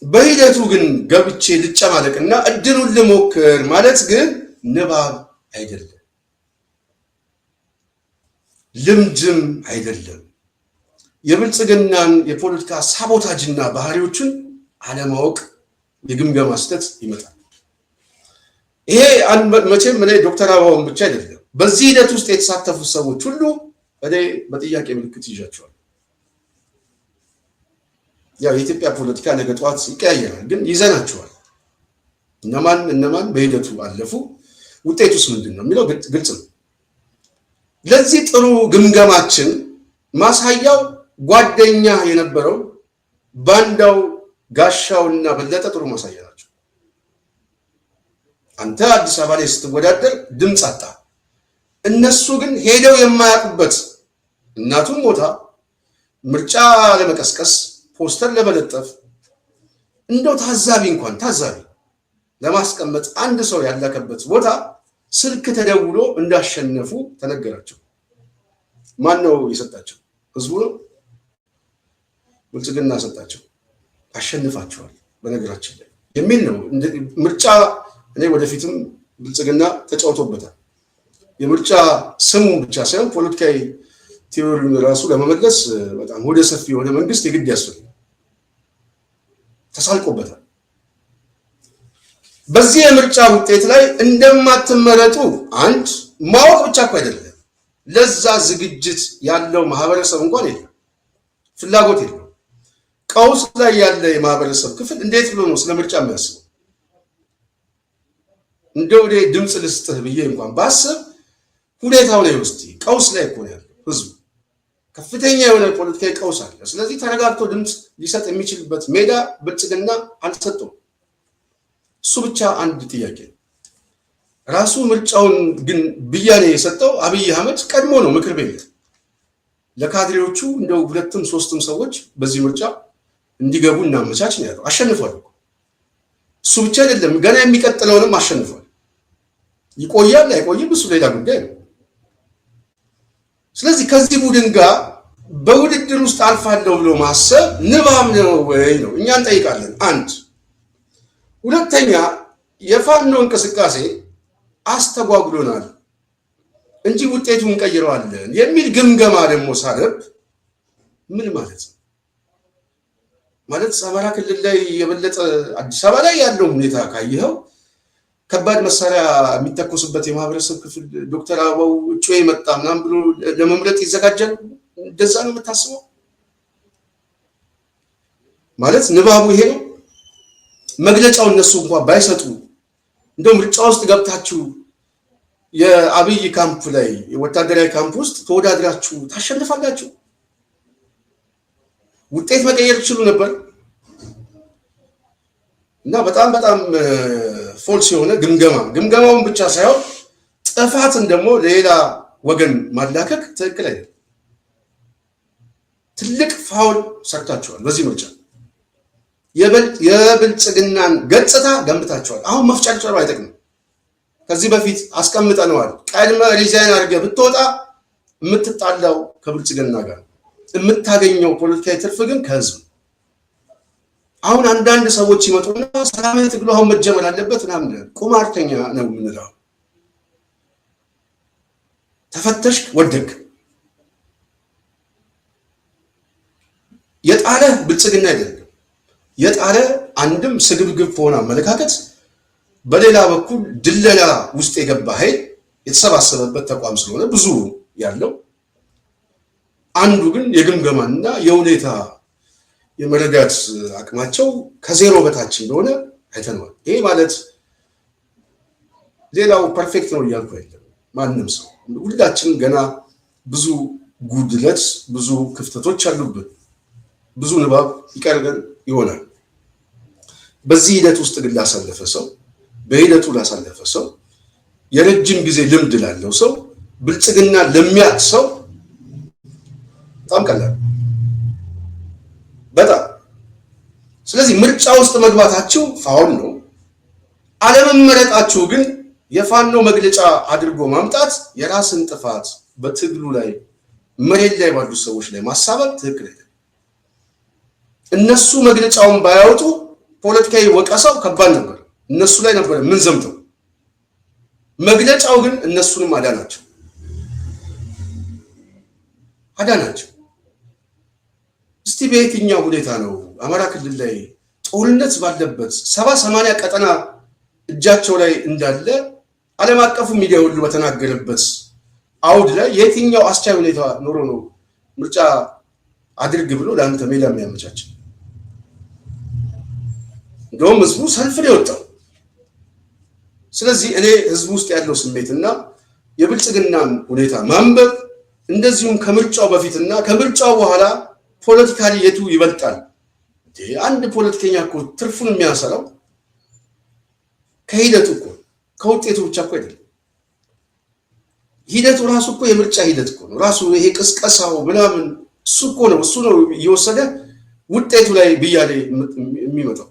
በሂደቱ ግን ገብቼ ልጨማለቅና እድሉን ልሞክር ማለት ግን ንባብ አይደለም፣ ልምድም አይደለም። የብልጽግናን የፖለቲካ ሳቦታጅና ባህሪዎችን አለማወቅ የግምገማ ስህተት ይመጣል። ይሄ መቼም እኔ ዶክተር አበባውን ብቻ አይደለም፣ በዚህ ሂደት ውስጥ የተሳተፉት ሰዎች ሁሉ እኔ በጥያቄ ምልክት ይዣቸዋል። ያው የኢትዮጵያ ፖለቲካ ነገ ጠዋት ይቀያየራል፣ ግን ይዘናቸዋል። እነማን በሂደቱ አለፉ፣ ውጤቱስ ምንድን ነው የሚለው ግልጽ ነው። ለዚህ ጥሩ ግምገማችን ማሳያው ጓደኛ የነበረው ባንዳው ጋሻውና በለጠ ጥሩ ማሳያ ናቸው። አንተ አዲስ አበባ ላይ ስትወዳደር ድምፅ አጣ። እነሱ ግን ሄደው የማያውቁበት እናቱም ሞታ ምርጫ ለመቀስቀስ ፖስተር ለመለጠፍ እንደው ታዛቢ ለማስቀመጥ አንድ ሰው ያላከበት ቦታ ስልክ ተደውሎ እንዳሸነፉ ተነገራቸው። ማን ነው የሰጣቸው? ህዝቡ ነው። ብልጽግና ሰጣቸው። አሸንፋቸዋል በነገራችን ላይ የሚል ነው ምርጫ። እኔ ወደፊትም ብልጽግና ተጫውቶበታል። የምርጫ ስሙን ብቻ ሳይሆን ፖለቲካዊ ቲዮሪውን ራሱ ለመመለስ በጣም ወደ ሰፊ የሆነ መንግስት የግድ ያስፈልጋል። ተሳልቆበታል። በዚህ የምርጫ ውጤት ላይ እንደማትመረጡ አንድ ማወቅ ብቻ እኮ አይደለም፣ ለዛ ዝግጅት ያለው ማህበረሰብ እንኳን የለም፣ ፍላጎት የለው። ቀውስ ላይ ያለ የማህበረሰብ ክፍል እንዴት ብሎ ነው ስለ ምርጫ የሚያስበው? እንደው ድምፅ ልስጥህ ብዬ እንኳን ባስብ ሁኔታው ላይ ውስጥ ቀውስ ላይ እኮ ነው ያለው ህዝቡ። ከፍተኛ የሆነ ፖለቲካዊ ቀውስ አለ። ስለዚህ ተረጋግቶ ድምፅ ሊሰጥ የሚችልበት ሜዳ ብልጽግና አልሰጠውም። እሱ ብቻ አንድ ጥያቄ ነው። ራሱ ምርጫውን ግን ብያኔ የሰጠው አብይ አህመድ ቀድሞ ነው ምክር ቤት ለካድሬዎቹ እንደው ሁለትም ሶስትም ሰዎች በዚህ ምርጫ እንዲገቡ እናመቻች ነው ያለው። አሸንፏል። እሱ ብቻ አይደለም ገና የሚቀጥለውንም አሸንፏል። ይቆያል አይቆይም እሱ ሌላ ጉዳይ ነው። ስለዚህ ከዚህ ቡድን ጋር በውድድር ውስጥ አልፋለሁ ብሎ ማሰብ ንባብ ነው ወይ ነው እኛ እንጠይቃለን። አንድ ሁለተኛ የፋኖ እንቅስቃሴ አስተጓጉሎናል እንጂ ውጤቱን እንቀይረዋለን የሚል ግምገማ ደግሞ ሳደብ ምን ማለት ነው? ማለት አማራ ክልል ላይ የበለጠ አዲስ አበባ ላይ ያለው ሁኔታ ካየኸው ከባድ መሳሪያ የሚተኮስበት የማህበረሰብ ክፍል ዶክተር አበባው እጩ መጣ ምናምን ብሎ ለመምረጥ ይዘጋጃል። እንደዛ ነው የምታስበው? ማለት ንባቡ ይሄ ነው። መግለጫው እነሱ እንኳን ባይሰጡ እንደው ምርጫ ውስጥ ገብታችሁ የአብይ ካምፕ ላይ ወታደራዊ ካምፕ ውስጥ ተወዳድራችሁ ታሸንፋላችሁ፣ ውጤት መቀየር ይችሉ ነበር። እና በጣም ፎልስ የሆነ ግምገማውን ብቻ ሳይሆን ጥፋትን ደግሞ ሌላ ወገን ማላከክ ትክክል አይደለም። ትልቅ ፋውል ሰርታችኋል። በዚህ ምርጫ የብልጽግናን ገጽታ ገንብታችኋል። አሁን መፍጨርጨሩ አይጠቅምም። ከዚህ በፊት አስቀምጠነዋል። ቀድመ ሪዛይን አድርገህ ብትወጣ የምትጣላው ከብልጽግና ጋር፣ የምታገኘው ፖለቲካዊ ትርፍ ግን ከህዝብ። አሁን አንዳንድ ሰዎች ይመጡና ሰላማዊ ትግሉ አሁን መጀመር አለበት ምናምን፣ ቁማርተኛ ነው የምንለው። ተፈተሽክ ወደክ። የጣለ ብልጽግና አይደለም። የጣለ አንድም ስግብግብ ከሆነ አመለካከት፣ በሌላ በኩል ድለላ ውስጥ የገባ ኃይል የተሰባሰበበት ተቋም ስለሆነ ብዙ ያለው፣ አንዱ ግን የግምገማና የሁኔታ የመረዳት አቅማቸው ከዜሮ በታች እንደሆነ አይተነዋል። ይሄ ማለት ሌላው ፐርፌክት ነው እያልኩ አይደለም። ማንም ሰው ሁላችንም ገና ብዙ ጉድለት፣ ብዙ ክፍተቶች አሉብን። ብዙ ንባብ ይቀርበን ይሆናል። በዚህ ሂደት ውስጥ ግን ላሳለፈ ሰው፣ በሂደቱ ላሳለፈ ሰው፣ የረጅም ጊዜ ልምድ ላለው ሰው፣ ብልጽግና ለሚያውቅ ሰው በጣም ቀላል በጣም። ስለዚህ ምርጫ ውስጥ መግባታችሁ ፋውል ነው። አለመመረጣችሁ ግን የፋኖ መግለጫ አድርጎ ማምጣት የራስን ጥፋት በትግሉ ላይ መሬት ላይ ባሉ ሰዎች ላይ ማሳበብ ትክክል አይደለም። እነሱ መግለጫውን ባያወጡ ፖለቲካዊ ወቀሳው ከባድ ነበር፣ እነሱ ላይ ነበር ምን ዘምተው። መግለጫው ግን እነሱንም አዳናቸው። እስቲ በየትኛው ሁኔታ ነው አማራ ክልል ላይ ጦርነት ባለበት 70-80 ቀጠና እጃቸው ላይ እንዳለ ዓለም አቀፉ ሚዲያ ሁሉ በተናገረበት አውድ ላይ የትኛው አስቻይ ሁኔታ ኖሮ ነው ምርጫ አድርግ ብሎ ለአንተ ሜዳ የሚያመቻች? እንደውም ህዝቡ ሰልፍ ነው የወጣው። ስለዚህ እኔ ህዝቡ ውስጥ ያለው ስሜትና የብልጽግናን ሁኔታ ማንበብ፣ እንደዚሁም ከምርጫው በፊትና ከምርጫው በኋላ ፖለቲካሊ የቱ ይበልጣል? አንድ ፖለቲከኛ እኮ ትርፉን የሚያሰራው ከሂደቱ እኮ ከውጤቱ ብቻ እኮ አይደለም። ሂደቱ ራሱ እኮ የምርጫ ሂደት እኮ ነው። ራሱ ይሄ ቅስቀሳው ምናምን እሱ ነው እየወሰደ ውጤቱ ላይ ብያሌ የሚመጣው።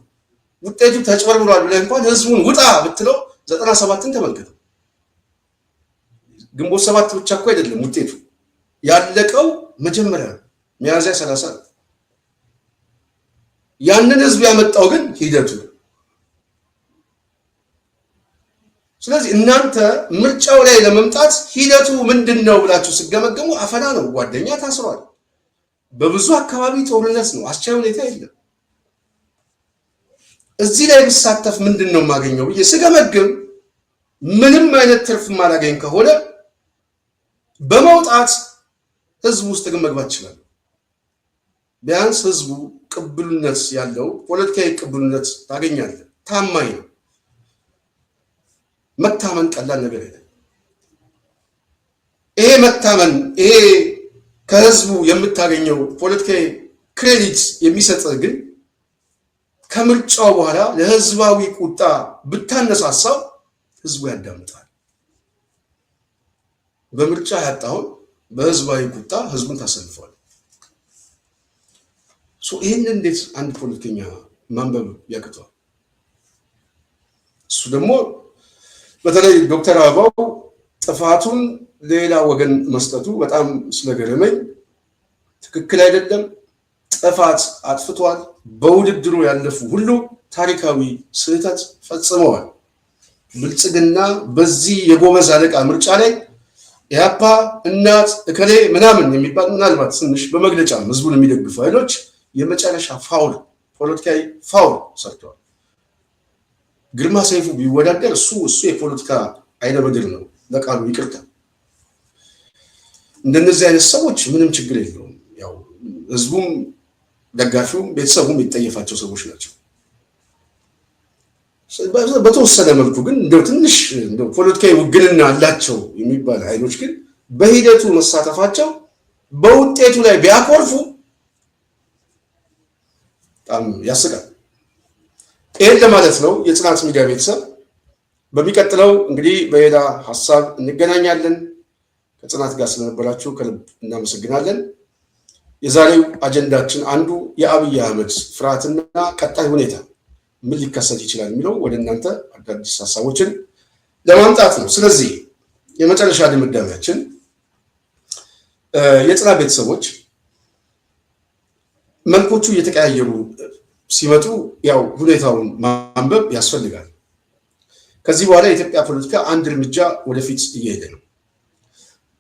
ውጤቱ ተጭበርብሯል ብለህ እንኳን ህዝቡን ውጣ ብትለው 97ን ተመልከተው። ግንቦት 7 ብቻ እኮ አይደለም ውጤቱ ያለቀው መጀመሪያ ሚያዝያ 30። ያንን ህዝብ ያመጣው ግን ሂደቱ። ስለዚህ እናንተ ምርጫው ላይ ለመምጣት ሂደቱ ምንድነው ብላችሁ ሲገመገሙ አፈና ነው፣ ጓደኛ ታስሯል፣ በብዙ አካባቢ ጦርነት ነው፣ አስቻይ ሁኔታ የለም። እዚህ ላይ ብሳተፍ ምንድነው ማገኘው ብዬ ስገመግም ምንም አይነት ትርፍ ማላገኝ ከሆነ በመውጣት ህዝቡ ውስጥ ግን መግባት ይችላል። ቢያንስ ህዝቡ ቅቡልነት ያለው ፖለቲካዊ ቅቡልነት ታገኛለህ። ታማኝ ነው። መታመን ቀላል ነገር አይደለም። ይሄ መታመን ይሄ ከህዝቡ የምታገኘው ፖለቲካዊ ክሬዲት የሚሰጥ ግን ከምርጫው በኋላ ለህዝባዊ ቁጣ ብታነሳሳው ህዝቡ ያዳምጣል። በምርጫ ያጣውን በህዝባዊ ቁጣ ህዝቡን ታሰልፏል። ይህን እንዴት አንድ ፖለቲከኛ ማንበብ ያቅተዋል? እሱ ደግሞ በተለይ ዶክተር አበባው ጥፋቱን ሌላ ወገን መስጠቱ በጣም ስለገረመኝ ትክክል አይደለም። ጥፋት አጥፍቷል። በውድድሩ ያለፉ ሁሉ ታሪካዊ ስህተት ፈጽመዋል። ብልጽግና በዚህ የጎበዝ አለቃ ምርጫ ላይ ኢህአፓ እናት እከሌ ምናምን የሚባል ምናልባት ትንሽ በመግለጫ ህዝቡን የሚደግፉ ኃይሎች የመጨረሻ ፋውል ፖለቲካዊ ፋውል ሰርተዋል። ግርማ ሰይፉ ቢወዳደር እሱ የፖለቲካ አይነ ምድር ነው። ለቃሉ ይቅርታ። እንደነዚህ አይነት ሰዎች ምንም ችግር የለውም። ያው ህዝቡም ደጋፊውም ቤተሰቡም የሚጠየፋቸው ሰዎች ናቸው። በተወሰነ መልኩ ግን እንደው ትንሽ እንደው ፖለቲካዊ ውግንና አላቸው የሚባል ኃይሎች ግን በሂደቱ መሳተፋቸው በውጤቱ ላይ ቢያኮርፉ በጣም ያስቃል። ይሄን ለማለት ነው። የጽናት ሚዲያ ቤተሰብ በሚቀጥለው እንግዲህ በሌላ ሐሳብ እንገናኛለን። ከጽናት ጋር ስለነበራችሁ ከልብ እናመሰግናለን። የዛሬው አጀንዳችን አንዱ የአብይ አህመድ ፍርሃትና ቀጣይ ሁኔታ ምን ሊከሰት ይችላል የሚለው ወደ እናንተ አዳዲስ ሐሳቦችን ለማምጣት ነው። ስለዚህ የመጨረሻ ድምዳሜያችን የጽናት ቤተሰቦች መልኮቹ እየተቀያየሩ ሲመጡ ያው ሁኔታውን ማንበብ ያስፈልጋል። ከዚህ በኋላ የኢትዮጵያ ፖለቲካ አንድ እርምጃ ወደፊት እየሄደ ነው።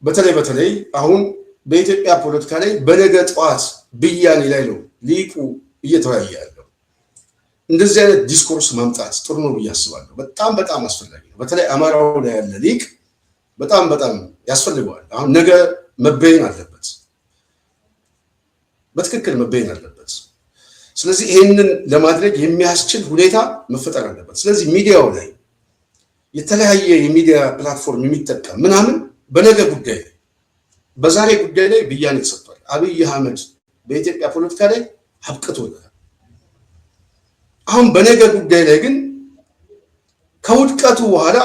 በተለይ አሁን በኢትዮጵያ ፖለቲካ ላይ በነገ ጠዋት ብያኔ ላይ ነው ሊቁ እየተወያየ ያለው። እንደዚህ አይነት ዲስኮርስ ማምጣት ጥሩ ነው ብዬ አስባለሁ። በጣም አስፈላጊ ነው። በተለይ አማራው ላይ ያለ ሊቅ በጣም ያስፈልገዋል። አሁን ነገ መበየን አለበት፣ በትክክል መበየን አለበት። ስለዚህ ይህንን ለማድረግ የሚያስችል ሁኔታ መፈጠር አለበት። ስለዚህ ሚዲያው ላይ የተለያየ የሚዲያ ፕላትፎርም የሚጠቀም ምናምን በነገ ጉዳይ ላይ በዛሬ ጉዳይ ላይ ብያኔ ተሰጥቷል። አብይ አህመድ በኢትዮጵያ ፖለቲካ ላይ አብቅቶታል። አሁን በነገ ጉዳይ ላይ ግን ከውድቀቱ በኋላ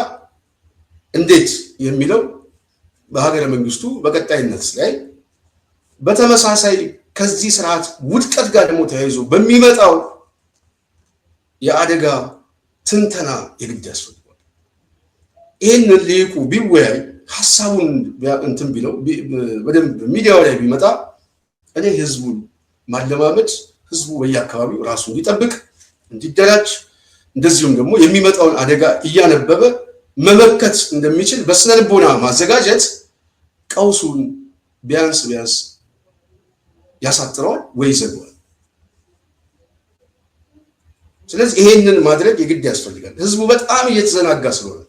እንዴት የሚለው በሀገረ መንግስቱ በቀጣይነት ላይ በተመሳሳይ ከዚህ ስርዓት ውድቀት ጋር ደግሞ ተያይዞ በሚመጣው የአደጋ ትንተና የግድ ያስፈልጋል። ይህንን ሊቁ ቢወያይ ሐሳቡን እንትን ቢለው በደንብ ሚዲያው ላይ ቢመጣ እኔ ህዝቡን ማለማመድ ህዝቡ በየአካባቢው ራሱ እንዲጠብቅ እንዲደራጅ እንደዚሁም ደግሞ የሚመጣውን አደጋ እያነበበ መመከት እንደሚችል በስነ ልቦና ማዘጋጀት ቀውሱን ቢያንስ ያሳጥረዋል ወይ ይዘጋዋል። ስለዚህ ይሄንን ማድረግ የግድ ያስፈልጋል። ህዝቡ በጣም እየተዘናጋ ስለሆነ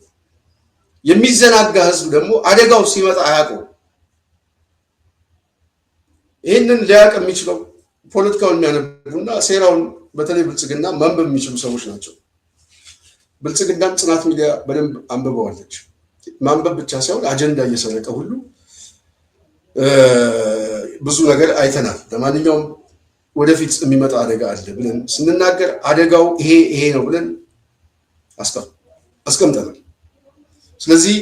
የሚዘናጋ ህዝብ ደግሞ አደጋው ሲመጣ አያውቀው። ይህንን ሊያውቅ የሚችለው ፖለቲካውን የሚያነቡና ሴራውን በተለይ ብልጽግና ማንበብ የሚችሉ ሰዎች ናቸው። ብልጽግናም ጽናት ሚዲያ በደንብ አንብበዋለች። ማንበብ ብቻ ሳይሆን አጀንዳ እየሰረቀ ሁሉ ብዙ ነገር አይተናል። ለማንኛውም ወደፊት የሚመጣ አደጋ አለ ብለን ስንናገር አደጋው ይሄ ነው ብለን አስቀምጠናል። ስለዚህ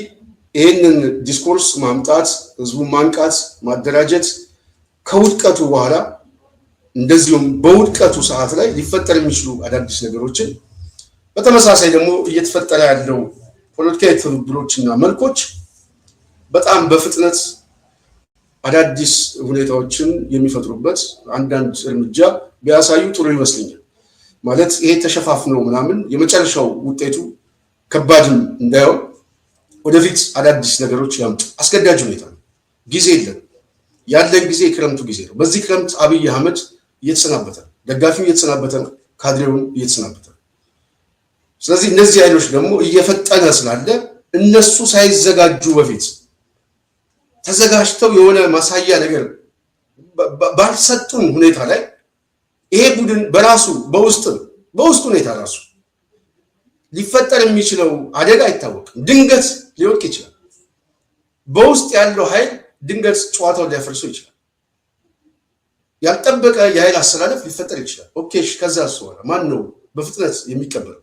ይህንን ዲስኮርስ ማምጣት፣ ህዝቡን ማንቃት፣ ማደራጀት ከውድቀቱ በኋላ እንደዚሁም በውድቀቱ ሰዓት ላይ ሊፈጠር የሚችሉ አዳዲስ ነገሮችን በተመሳሳይ ደግሞ እየተፈጠረ ያለው ፖለቲካዊ ትብብሮችና መልኮች በጣም በፍጥነት አዳዲስ ሁኔታዎችን የሚፈጥሩበት አንዳንድ እርምጃ ቢያሳዩ ጥሩ ይመስለኛል። ማለት ይሄ ተሸፋፍነው ምናምን የመጨረሻው ውጤቱ ከባድም እንዳይሆን ወደፊት አዳዲስ ነገሮች ያምጡ። አስገዳጅ ሁኔታ ነው። ጊዜ የለም። ያለን ጊዜ የክረምቱ ጊዜ ነው። በዚህ ክረምት አብይ አህመድ እየተሰናበተ ነው። ደጋፊው እየተሰናበተ ነው። ካድሬውን እየተሰናበተ ነው። ስለዚህ እነዚህ ኃይሎች ደግሞ እየፈጠነ ስላለ እነሱ ሳይዘጋጁ በፊት ተዘጋጅተው የሆነ ማሳያ ነገር ባልሰጡን ሁኔታ ላይ ይሄ ቡድን በራሱ በውስጥ ሁኔታ ራሱ ሊፈጠር የሚችለው አደጋ አይታወቅም። ድንገት ሊወድቅ ይችላል። በውስጥ ያለው ኃይል ድንገት ጨዋታውን ሊያፈርሰው ይችላል። ያልጠበቀ የኃይል አሰላለፍ ሊፈጠር ይችላል። ኦኬ ከዛ በኋላ ማን ነው በፍጥነት የሚቀበለው?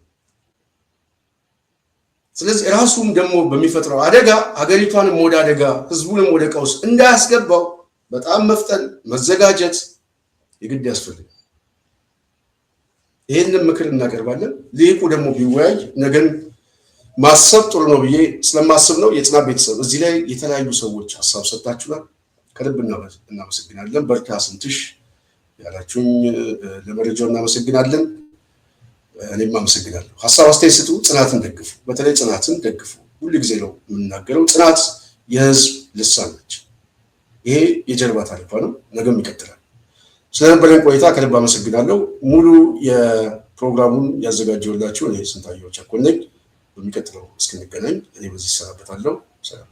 ስለዚህ ራሱም ደግሞ በሚፈጥረው አደጋ ሀገሪቷንም ወደ አደጋ ህዝቡንም ወደ ቀውስ እንዳያስገባው በጣም መፍጠን መዘጋጀት የግድ ያስፈልጋል። ይሄንን ምክር እናቀርባለን። ሊቁ ደግሞ ቢወያይ ነገን ማሰብ ጥሩ ነው ብዬ ስለማስብ ነው። የጽናት ቤተሰብ እዚህ ላይ የተለያዩ ሰዎች ሀሳብ ሰጣችሁናል። ከልብ እናመሰግናለን። በርታ ስንትሽ ያላችሁኝ ለመረጃው እናመሰግናለን። እኔም አመሰግናለሁ። ሀሳብ አስተያየት ስጡ። ጽናትን ደግፉ። በተለይ ጽናትን ደግፉ። ሁሉ ጊዜ ነው የምናገረው። ጽናት የህዝብ ልሳን ነች። ይሄ የጀርባ ታሪኳ ነው። ነገም ይቀጥላል። ስለነበረን ቆይታ ከልብ አመሰግናለሁ። ሙሉ የፕሮግራሙን ያዘጋጀውላችሁ እኔ ስንታየሁ ቸኮል ነኝ። በሚቀጥለው እስክንገናኝ እኔ በዚህ እሰናበታለሁ። ሰላም።